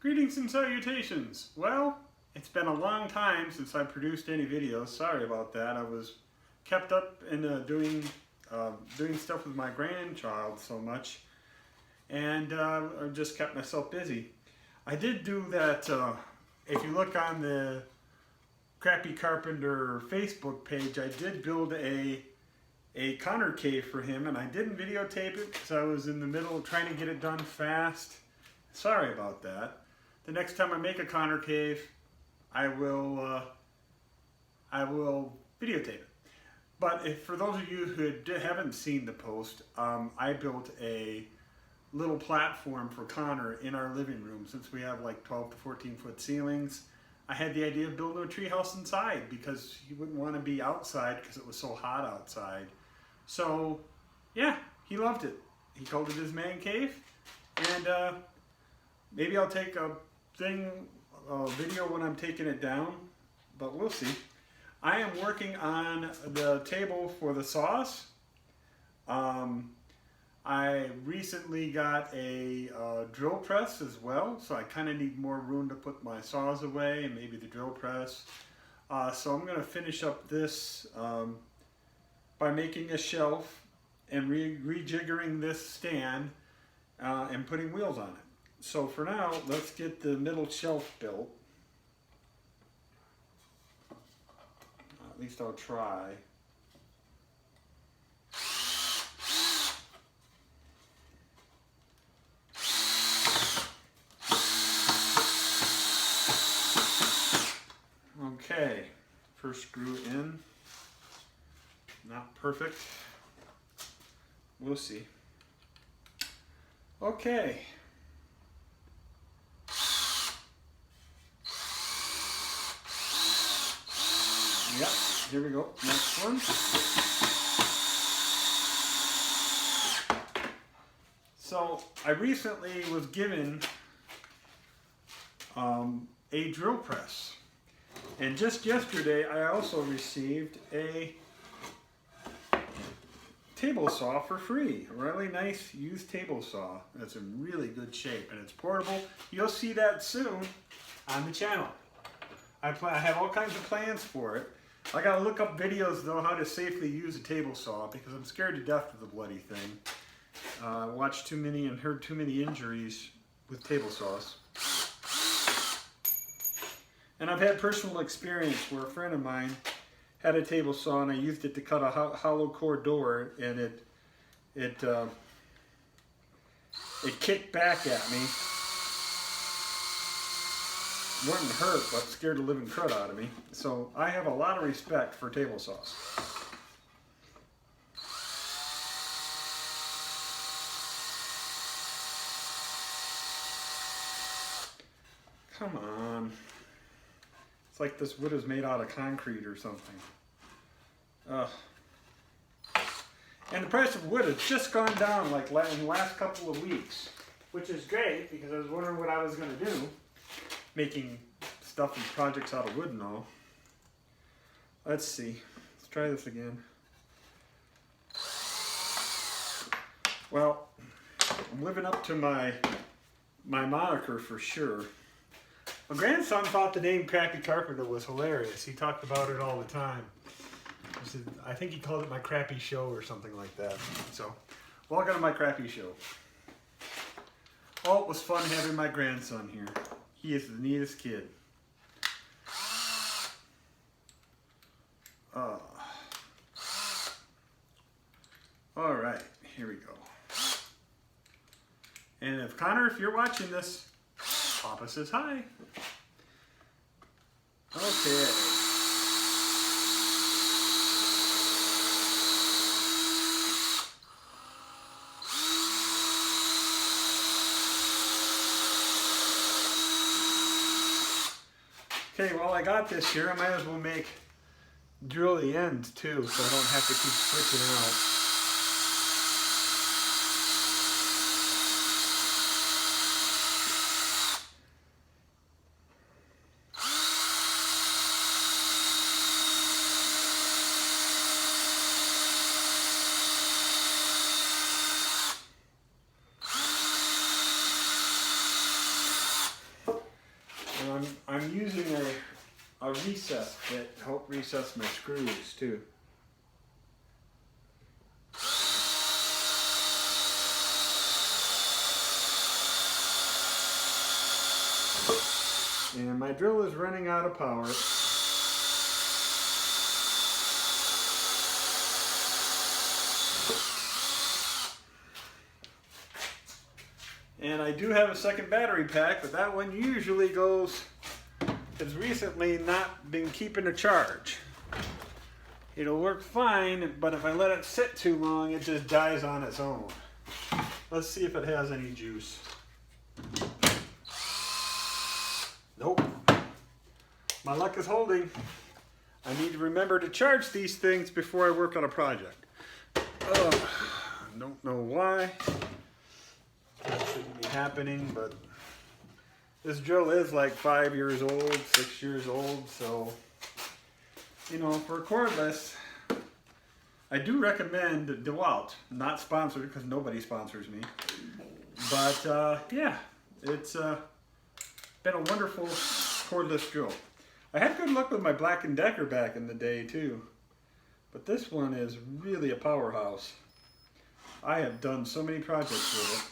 Greetings and salutations. Well, it's been a long time since I produced any videos. Sorry about that. I was kept up in doing stuff with my grandchild so much, and I just kept myself busy. I did do that. If you look on the Crappy Carpenter Facebook page, I did build a Connor cave for him, and I didn't videotape it because I was in the middle of trying to get it done fast. Sorry about that. The next time I make a Connor cave, I will videotape it. But for those of you who haven't seen the post, I built a little platform for Connor in our living room. Since we have like 12 to 14 foot ceilings, I had the idea of building a treehouse inside because he wouldn't want to be outside because it was so hot outside. So yeah, he loved it. He called it his man cave, and maybe I'll take a video when I'm taking it down, but we'll see. I am working on the table for the saws. I recently got a drill press as well, so I kind of need more room to put my saws away and maybe the drill press. So I'm going to finish up this by making a shelf and rejiggering this stand and putting wheels on it. So for now, let's get the middle shelf built. At least I'll try. Okay, first screw in. Not perfect. We'll see. Okay. Yep, here we go. Next one. So I recently was given a drill press, and just yesterday I also received a table saw for free. A really nice used table saw that's in really good shape, and it's portable. You'll see that soon on the channel. I have all kinds of plans for it. I gotta look up videos though how to safely use a table saw because I'm scared to death of the bloody thing. I watched too many and heard too many injuries with table saws. And I've had personal experience where a friend of mine had a table saw and I used it to cut a hollow core door, and it kicked back at me. Wouldn't hurt, but scared the living crud out of me. So I have a lot of respect for table saws. Come on. It's like this wood is made out of concrete or something. Ugh. And the price of wood has just gone down like in the last couple of weeks, which is great because I was wondering what I was going to do, making stuff and projects out of wood and all. Let's see. Let's try this again. Well, I'm living up to my moniker for sure. My grandson thought the name Crappy Carpenter was hilarious. He talked about it all the time. I think he called it my crappy show or something like that. So, welcome to my crappy show. Oh, it was fun having my grandson here. He is the neatest kid. All right, here we go. And if Connor, if you're watching this, Papa says hi. Okay. Okay, while I got this here, I might as well drill the ends too, so I don't have to keep switching out. I'm using a recess bit to help recess my screws too. And my drill is running out of power. And I do have a second battery pack, but that one usually has recently not been keeping a charge. It'll work fine, but if I let it sit too long, it just dies on its own. Let's see if it has any juice. Nope. My luck is holding. I need to remember to charge these things before I work on a project. Don't know why. That shouldn't be happening, but this drill is like 5 years old, 6 years old, so, you know, for cordless, I do recommend DeWalt. Not sponsored, because nobody sponsors me. But, yeah, it's been a wonderful cordless drill. I had good luck with my Black & Decker back in the day, too. But this one is really a powerhouse. I have done so many projects with it.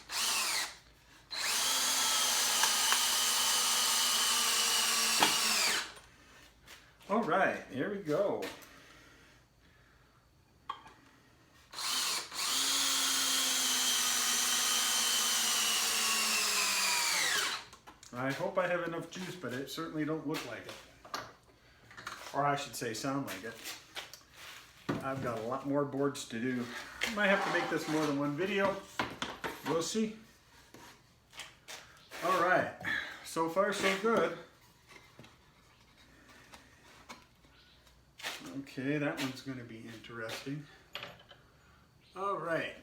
All right, here we go. I hope I have enough juice, but it certainly don't look like it. Or I should say sound like it. I've got a lot more boards to do. I might have to make this more than one video. We'll see. All right, so far so good. Okay, that one's going to be interesting. All right.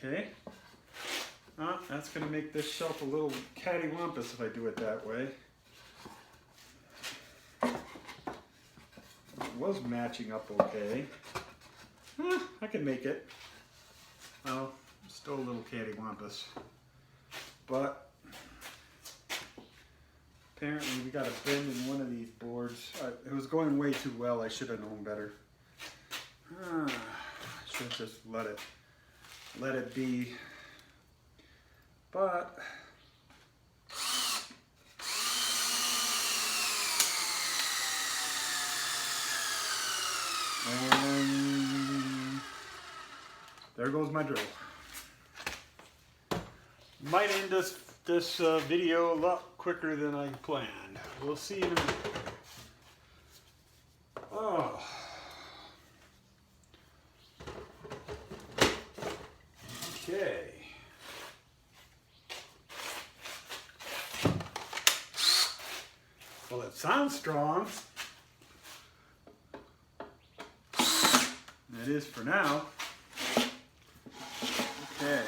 Okay, that's going to make this shelf a little cattywampus if I do it that way. It was matching up okay. I can make it. Well, still a little cattywampus. But apparently we got a bend in one of these boards. It was going way too well. I should have known better. I should have just let it be, but there goes my drill. Might end this video a lot quicker than I planned. We'll see in a minute. Oh. Okay. Well, it sounds strong. It is for now. Okay.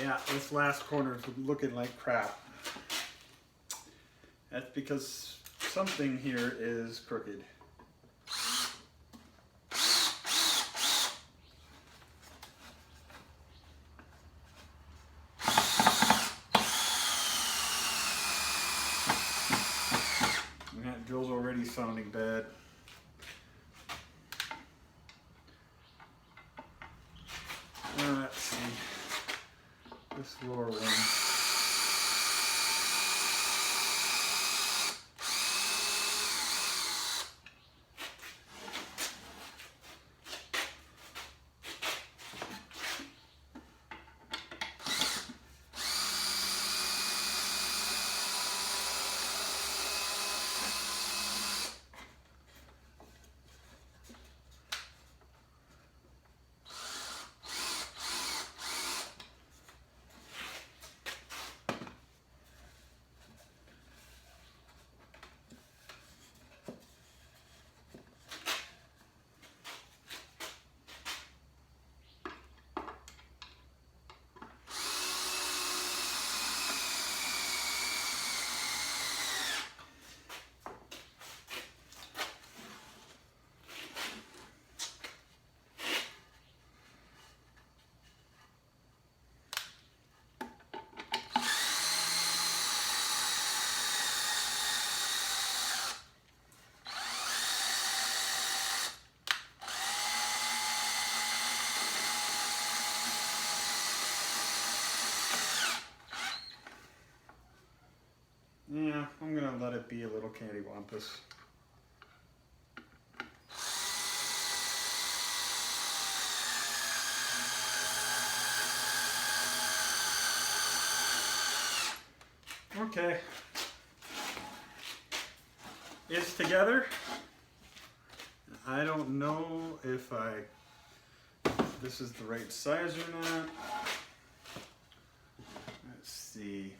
Yeah, this last corner is looking like crap. That's because something here is crooked. And that drill's already sounding bad. Let's see. This lower one. be a little candywampus. Okay, it's together. I don't know if this is the right size or not. Let's see.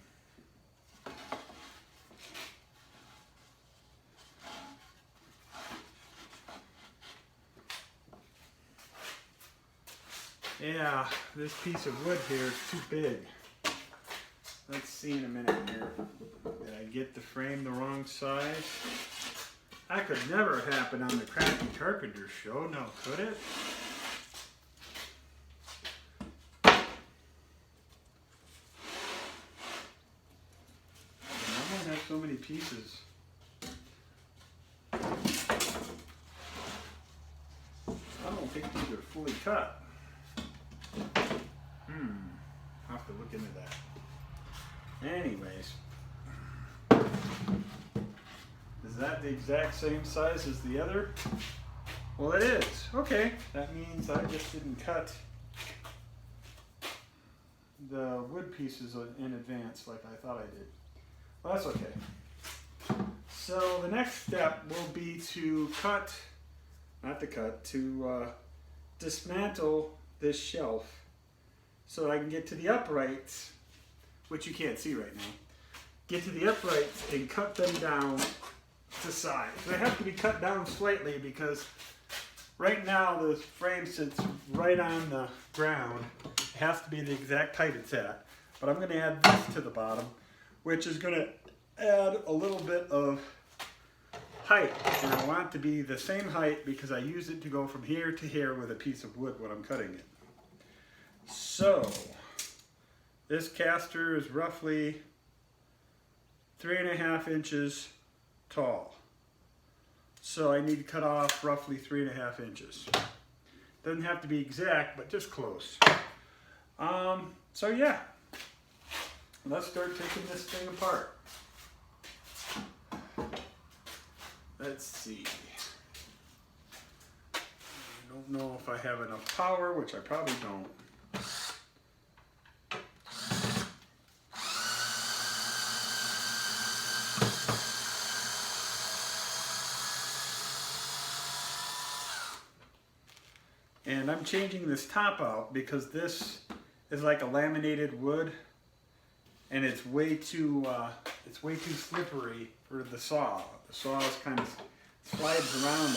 Yeah, this piece of wood here is too big. Let's see in a minute here. Did I get the frame the wrong size? That could never happen on the Crafty Carpenter show, now could it? I don't have so many pieces. I don't think these are fully cut. I'll have to look into that. Anyways, is that the exact same size as the other? Well, it is. Okay, that means I just didn't cut the wood pieces in advance like I thought I did. Well, that's okay. So the next step will be to dismantle this shelf so that I can get to the uprights, which you can't see right now. Get to the uprights and cut them down to size. They have to be cut down slightly because right now the frame sits right on the ground. It has to be the exact height it's at. But I'm going to add this to the bottom, which is going to add a little bit of height. And I want it to be the same height because I use it to go from here to here with a piece of wood when I'm cutting it. So this caster is roughly 3.5 inches tall. So I need to cut off roughly 3.5 inches. Doesn't have to be exact, but just close. So yeah, let's start taking this thing apart. Let's see. I don't know if I have enough power, which I probably don't. And I'm changing this top out because this is like a laminated wood, and it's way too slippery for the saw. The saw is kind of slides around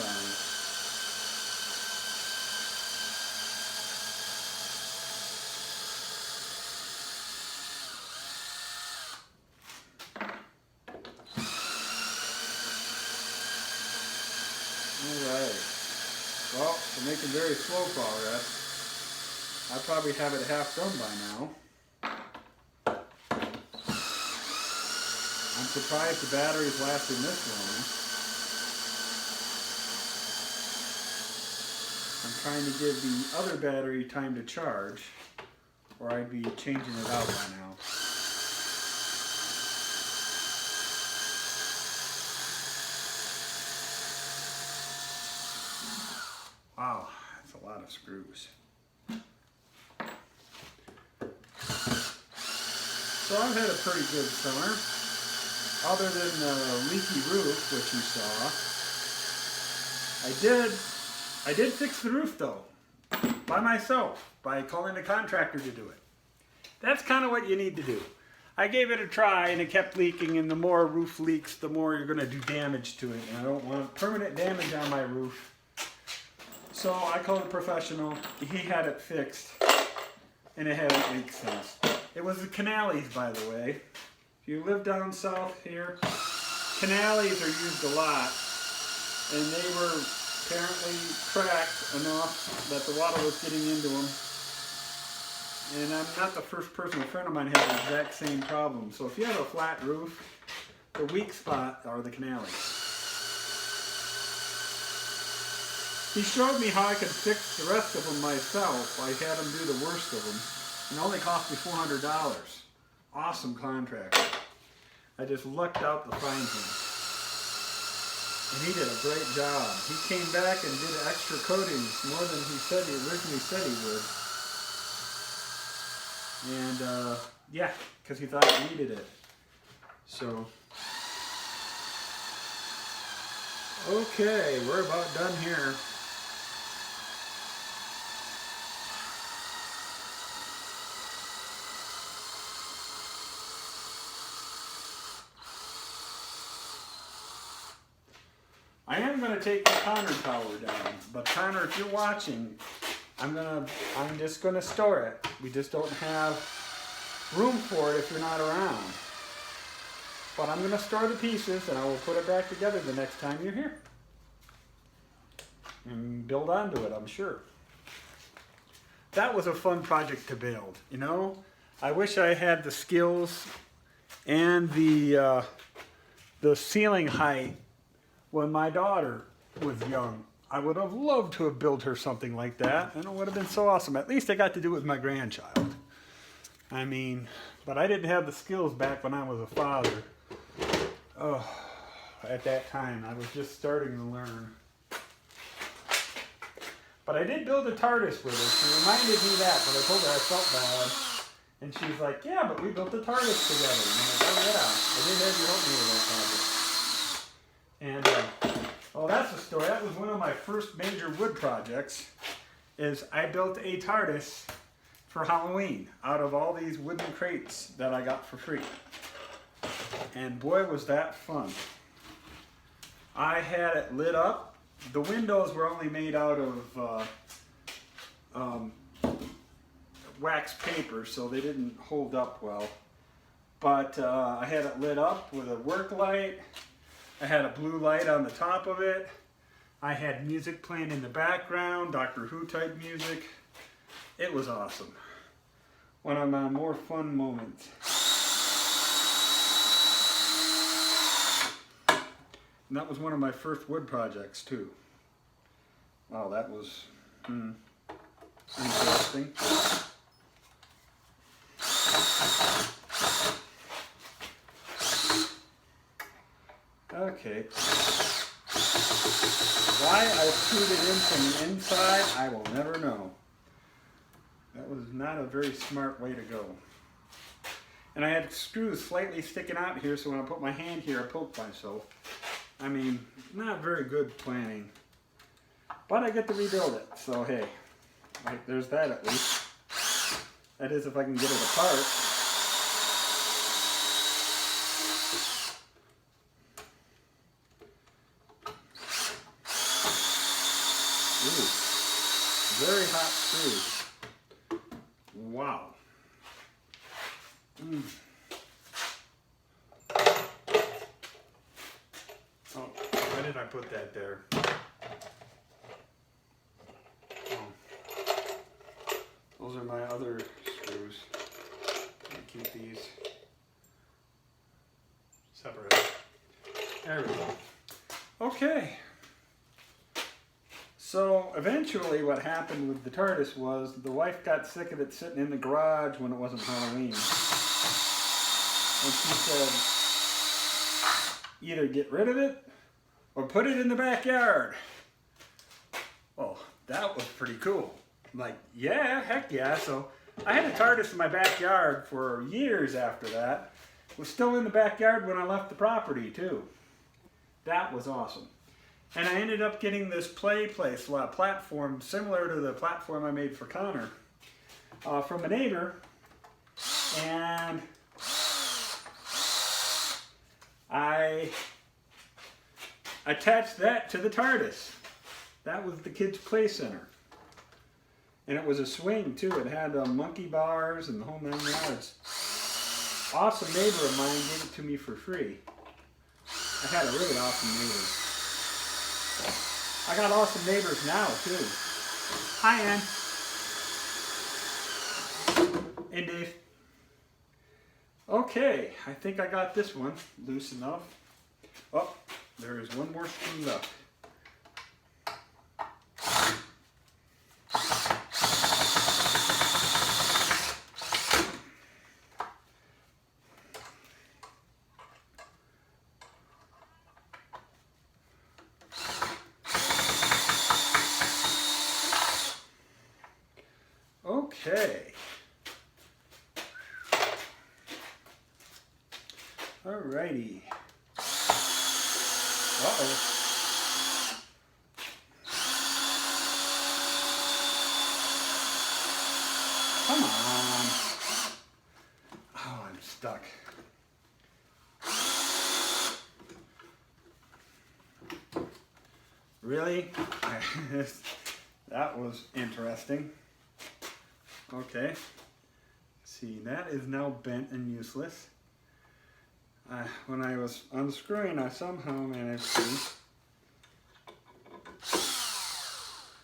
on it. Alright. Well, we're making very slow progress. I probably have it half done by now. I'm surprised the battery's lasting this long. I'm trying to give the other battery time to charge, or I'd be changing it out by now. Wow, that's a lot of screws. So I've had a pretty good summer, other than the leaky roof, which you saw. I did fix the roof though, by myself, by calling a contractor to do it. That's kind of what you need to do. I gave it a try and it kept leaking, and the more roof leaks, the more you're going to do damage to it. And I don't want permanent damage on my roof. So I called a professional. He had it fixed, and it hasn't leaked since. It was the canales, by the way. If you live down south here, canales are used a lot, and they were apparently cracked enough that the water was getting into them. And I'm not the first person. A friend of mine had the exact same problem. So if you have a flat roof, the weak spot are the canales. He showed me how I could fix the rest of them myself. I had him do the worst of them. And it only cost me $400. Awesome contractor. I just lucked out to find him. And he did a great job. He came back and did extra coatings, more than he originally said he would. And yeah, because he thought it needed it. So, okay, we're about done here. I am going to take the Connor tower down, but Connor, if you're watching, I'm just going to store it. We just don't have room for it if you're not around. But I'm going to store the pieces and I will put it back together the next time you're here. And build onto it, I'm sure. That was a fun project to build, you know? I wish I had the skills and the ceiling height when my daughter was young. I would have loved to have built her something like that, and it would have been so awesome. At least I got to do it with my grandchild. I mean, but I didn't have the skills back when I was a father. Oh, at that time, I was just starting to learn. But I did build a TARDIS with her. She reminded me that, but I told her I felt bad. And she's like, yeah, but we built the TARDIS together. And I'm like, oh yeah, I did have you help me with that project. And, well, that's a story. That was one of my first major wood projects, is I built a TARDIS for Halloween out of all these wooden crates that I got for free. And boy, was that fun. I had it lit up. The windows were only made out of wax paper, so they didn't hold up well. But I had it lit up with a work light. I had a blue light on the top of it. I had music playing in the background, Doctor Who type music. It was awesome. One of my more fun moments. And that was one of my first wood projects too. Wow, that was interesting. Okay. Why I screwed it in from the inside, I will never know. That was not a very smart way to go. And I had screws slightly sticking out here, so when I put my hand here, I poked myself. I mean, not very good planning. But I get to rebuild it, so hey, right, there's that at least. That is if I can get it apart. Ooh, very hot screws. Wow. Oh, why did I put that there? Oh. Those are my other screws. I keep these separate. There we go. Okay. So eventually what happened with the TARDIS was the wife got sick of it sitting in the garage when it wasn't Halloween. And she said, either get rid of it or put it in the backyard. Oh, that was pretty cool. I'm like, yeah, heck yeah. So I had a TARDIS in my backyard for years after that. It was still in the backyard when I left the property too. That was awesome. And I ended up getting this platform similar to the platform I made for Connor from a neighbor. And I attached that to the TARDIS. That was the kids' play center. And it was a swing too. It had monkey bars and the whole 9 yards. Awesome neighbor of mine gave it to me for free. I had a really awesome neighbor. I got awesome neighbors now too. Hi, Ann. And Dave. Okay, I think I got this one loose enough. Oh, there is one more screw left. Okay. Alrighty. Uh-oh. Come on. Oh, I'm stuck. Really? That was interesting. Okay. See, that is now bent and useless. When I was unscrewing, I somehow managed to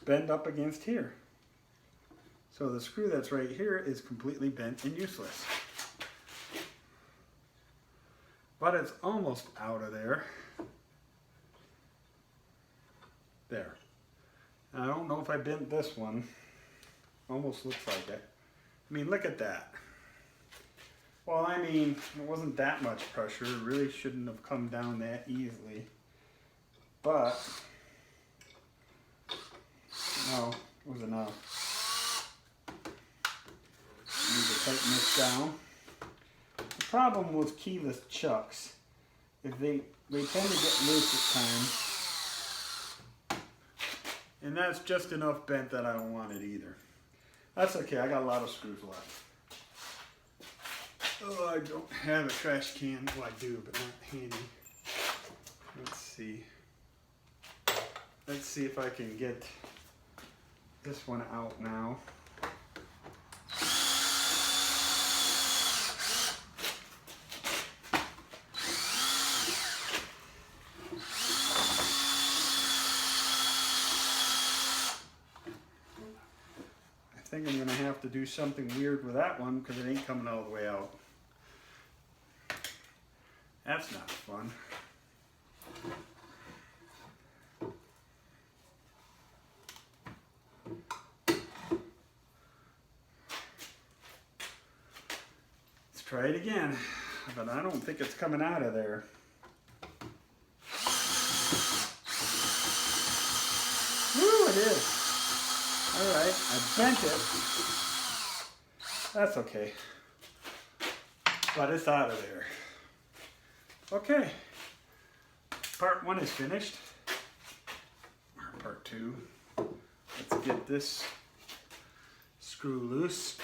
bend up against here. So the screw that's right here is completely bent and useless. But it's almost out of there. There. I don't know if I bent this one. Almost looks like it. I mean, look at that. Well, I mean, it wasn't that much pressure. It really shouldn't have come down that easily. But, no, it was enough. Need to tighten this down. The problem with keyless chucks is they tend to get loose at times. And that's just enough bent that I don't want it either. That's okay, I got a lot of screws left. Oh, I don't have a trash can. Well, I do, but not handy. Let's see. Let's see if I can get this one out now. I think I'm going to have to do something weird with that one because it ain't coming all the way out. That's not fun. Let's try it again, but I don't think it's coming out of there. Woo, it is. All right, I bent it. That's okay. But it's out of there. Okay, part one is finished. Part two. Let's get this screw loose.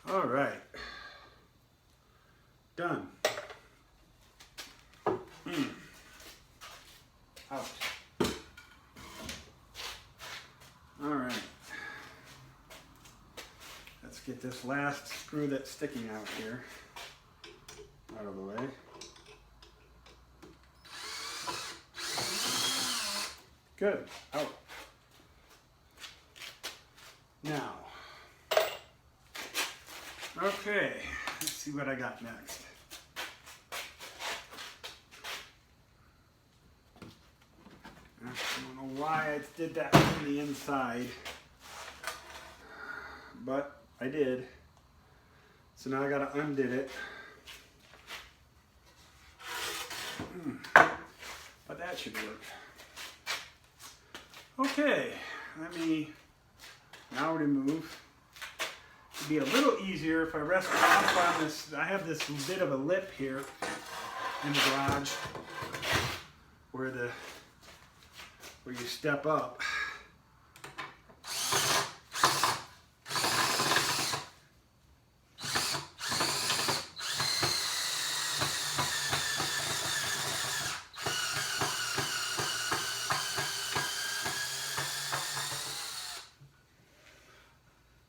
All right, done. Out. All right. Let's get this last screw that's sticking out here out of the way. Good. Out. Now. Okay. Let's see what I got next. I don't know why I did that from the inside, but I did. So now I gotta undid it. But that should work. Okay, let me now remove. It'd be a little easier if I rest off on this. I have this bit of a lip here in the garage where you step up.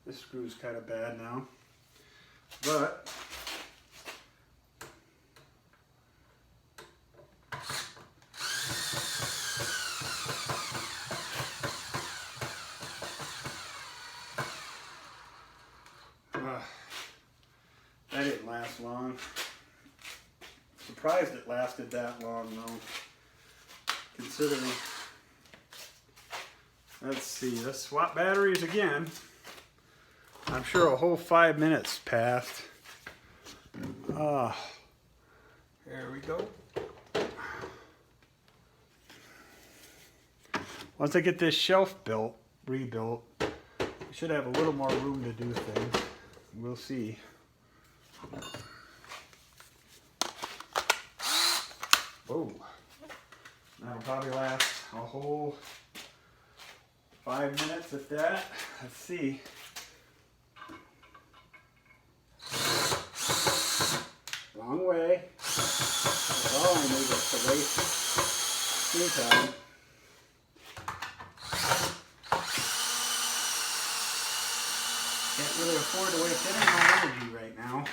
This screw's kind of bad now, but that didn't last long. Surprised it lasted that long though, considering. Let's see, let's swap batteries again. I'm sure a whole 5 minutes passed. There we go. Once I get this shelf rebuilt, I should have a little more room to do things. We'll see. Whoa. That'll probably last a whole 5 minutes at that. Let's see. Long way. That's all I need is to waste screen time. Can't really afford to waste any more energy right now.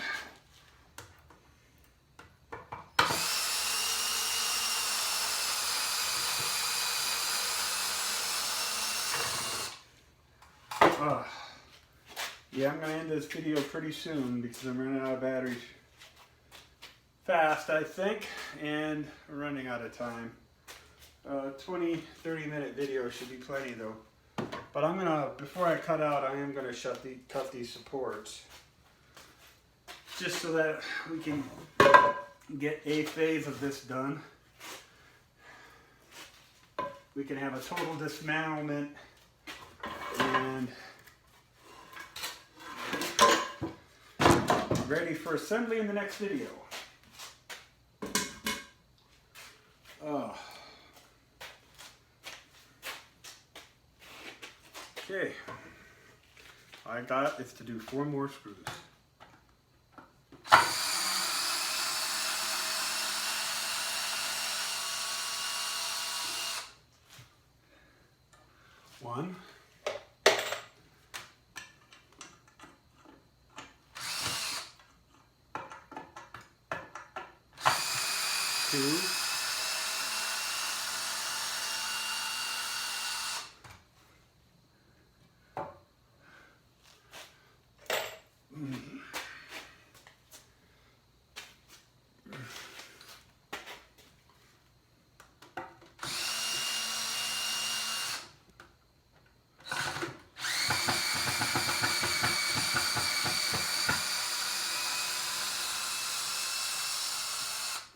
Yeah, I'm going to end this video pretty soon because I'm running out of batteries fast, I think, and we're running out of time. 20-30 minute video should be plenty though. But I'm going to, before I cut out, I am going to cut these supports just so that we can get a phase of this done. We can have a total dismantlement and ready for assembly in the next video. Okay, all I got is to do 4 more screws. One. 2.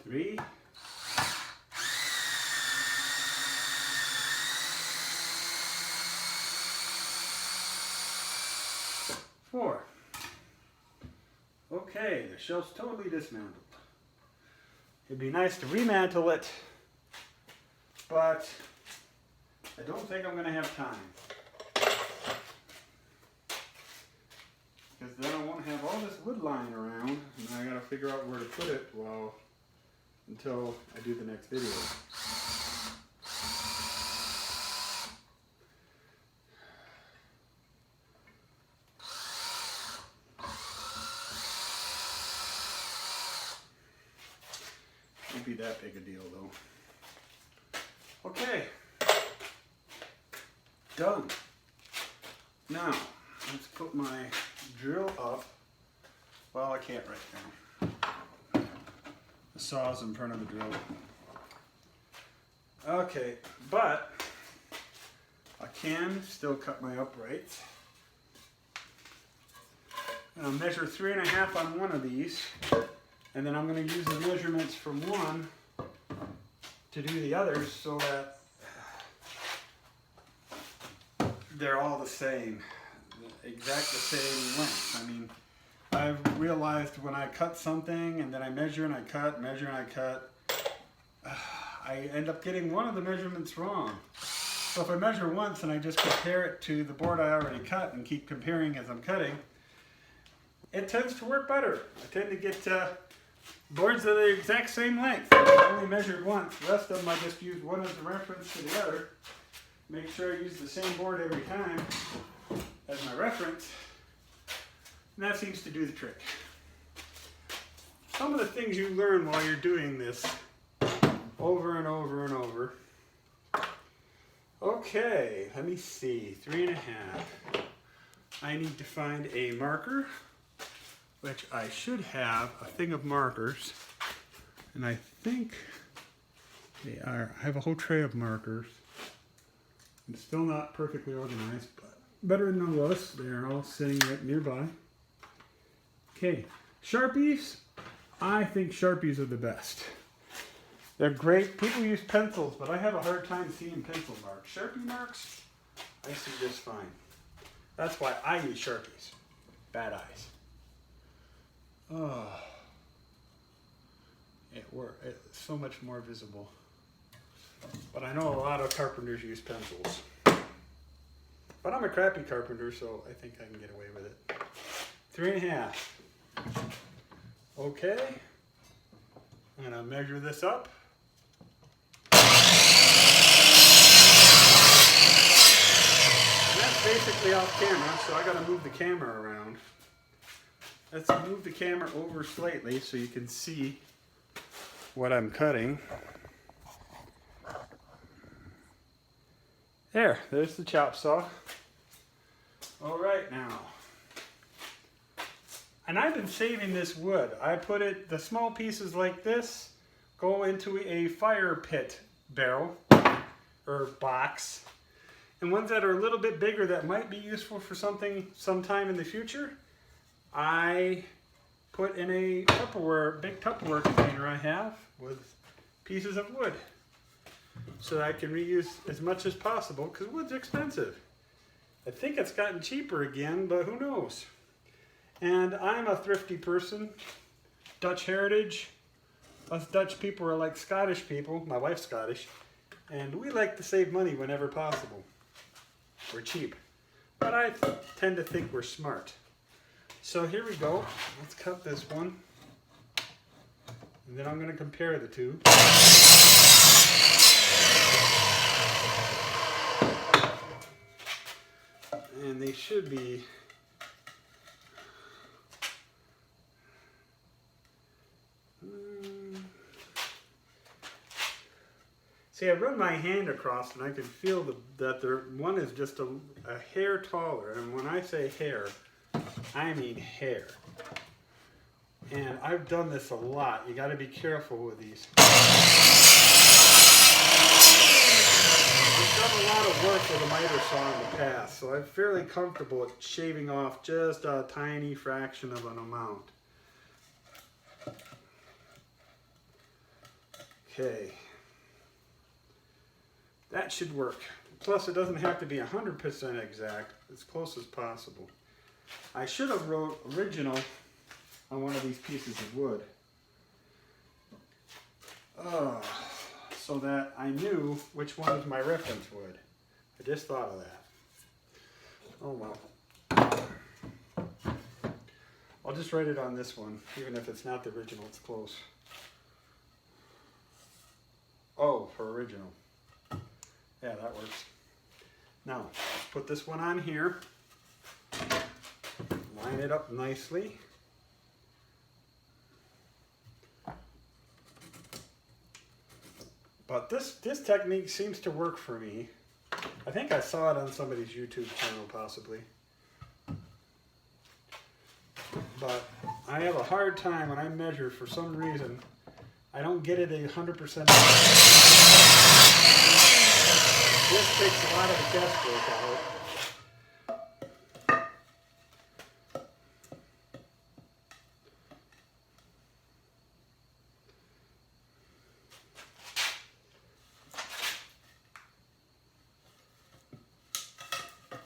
3. 4. Okay, the shelf's totally dismantled. It'd be nice to remantle it, but I don't think I'm going to have time. Because then I won't have all this wood lying around, and I got to figure out where to put it until I do the next video. Won't be that big a deal though. Okay. Done. Now, let's put my drill up. Well, I can't right now. The saw's in front of the drill. Okay, but I can still cut my uprights. I'll measure 3.5 on one of these, and then I'm going to use the measurements from one to do the others so that they're all the same, the same length. I mean, I've realized when I cut something and then I measure and I cut, measure and I cut, I end up getting one of the measurements wrong. So if I measure once and I just compare it to the board I already cut and keep comparing as I'm cutting, it tends to work better. I tend to get boards that are the exact same length. I only measured once. The rest of them I just used one as a reference to the other. Make sure I use the same board every time as my reference. And that seems to do the trick. Some of the things you learn while you're doing this over and over and over. Okay, let me see. 3.5. I need to find a marker, which I should have a thing of markers. And I think they are. I have a whole tray of markers. I'm still not perfectly organized, but better than most. They're all sitting right nearby. Okay, Sharpies, I think Sharpies are the best. They're great. People use pencils, but I have a hard time seeing pencil marks. Sharpie marks, I see just fine. That's why I use Sharpies. Bad eyes. Oh, it's so much more visible. But I know a lot of carpenters use pencils. But I'm a crappy carpenter, so I think I can get away with it. 3.5. Okay. I'm gonna measure this up. And that's basically off camera, so I gotta move the camera around. Let's move the camera over slightly so you can see what I'm cutting. There's the chop saw. All right now. And I've been saving this wood. I put it, the small pieces like this go into a fire pit barrel or box. And ones that are a little bit bigger that might be useful for something sometime in the future, I put in a Tupperware, big Tupperware container I have with pieces of wood. So that I can reuse as much as possible because wood's expensive. I think it's gotten cheaper again, but who knows? And I'm a thrifty person. Dutch heritage. Us Dutch people are like Scottish people. My wife's Scottish. And we like to save money whenever possible. We're cheap. But I tend to think we're smart. So here we go. Let's cut this one. And then I'm going to compare the two. And they should be see, I run my hand across and I can feel that one is just a hair taller. And when I say hair, I mean hair. And I've done this a lot. You got to be careful with these. I've done a lot of work with a miter saw in the past, so I'm fairly comfortable at shaving off just a tiny fraction of an amount. Okay. That should work. Plus, it doesn't have to be 100% exact, as close as possible. I should have wrote original on one of these pieces of wood. So that I knew which one was my reference wood. I just thought of that. Oh well. I'll just write it on this one, even if it's not the original, it's close. Oh, for original. Yeah, that works. Now, let's put this one on here. Line it up nicely. But this technique seems to work for me. I think I saw it on somebody's YouTube channel, possibly. But I have a hard time when I measure, for some reason. I don't get it 100%. This takes a lot of the guesswork out.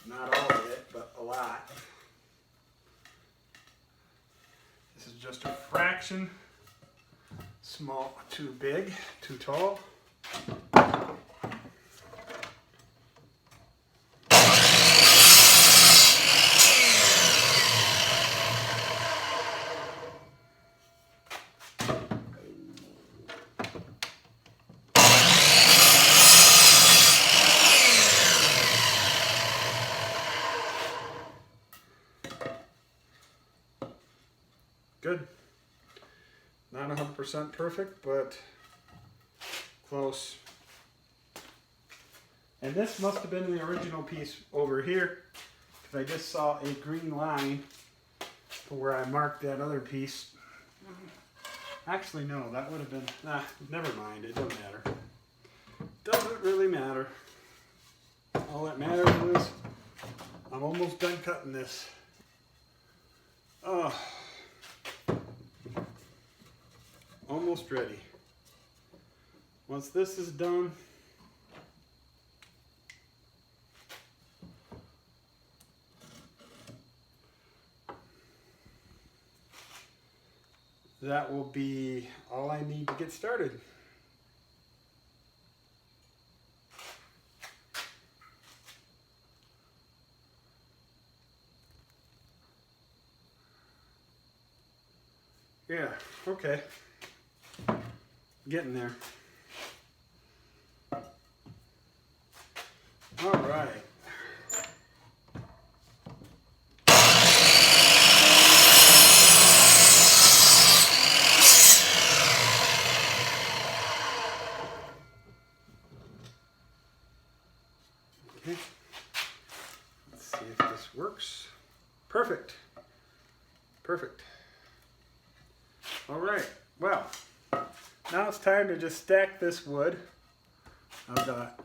Not all of it, but a lot. This is just a fraction. Small, too big, too tall. Good. Not 100% perfect, but close. And this must have been the original piece over here, because I just saw a green line for where I marked that other piece. Actually, no, that would have been, never mind, it doesn't matter. Doesn't really matter. All that matters is I'm almost done cutting this. Oh. almost ready. Once this is done, that will be all I need to get started. Yeah, okay. Getting there. All right. Okay. Let's see if this works. Perfect. Perfect. All right. Well, now it's time to just stack this wood. I've got,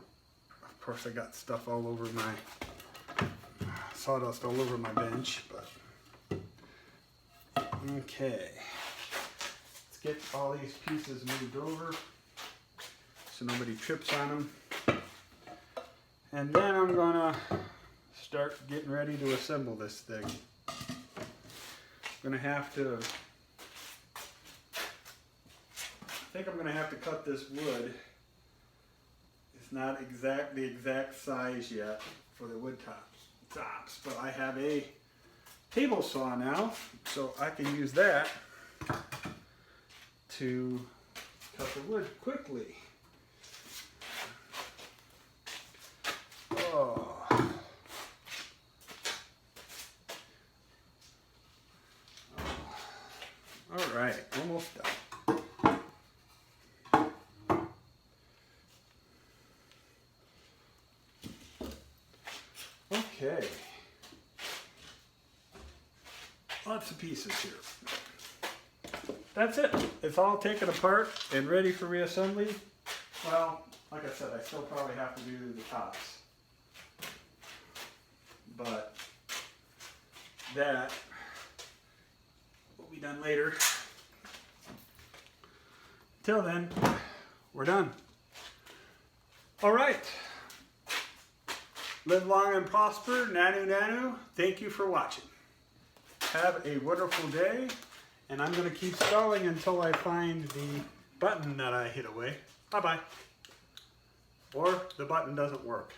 of course, I got stuff all over my, sawdust all over my bench, but okay. Let's get all these pieces moved over so nobody trips on them. And then I'm gonna start getting ready to assemble this thing. I'm gonna have to, I think I'm gonna have to cut this wood. It's not the exact size yet for the wood tops, but I have a table saw now, so I can use that to cut the wood quickly. Oh. All right, almost done. Okay, lots of pieces here. That's it. It's all taken apart and ready for reassembly. Well, like I said, I still probably have to do the tops. But that will be done later. Till then, we're done. All right. Live long and prosper. Nanu Nanu. Thank you for watching. Have a wonderful day. And I'm going to keep stalling until I find the button that I hid away. Bye-bye. Or the button doesn't work.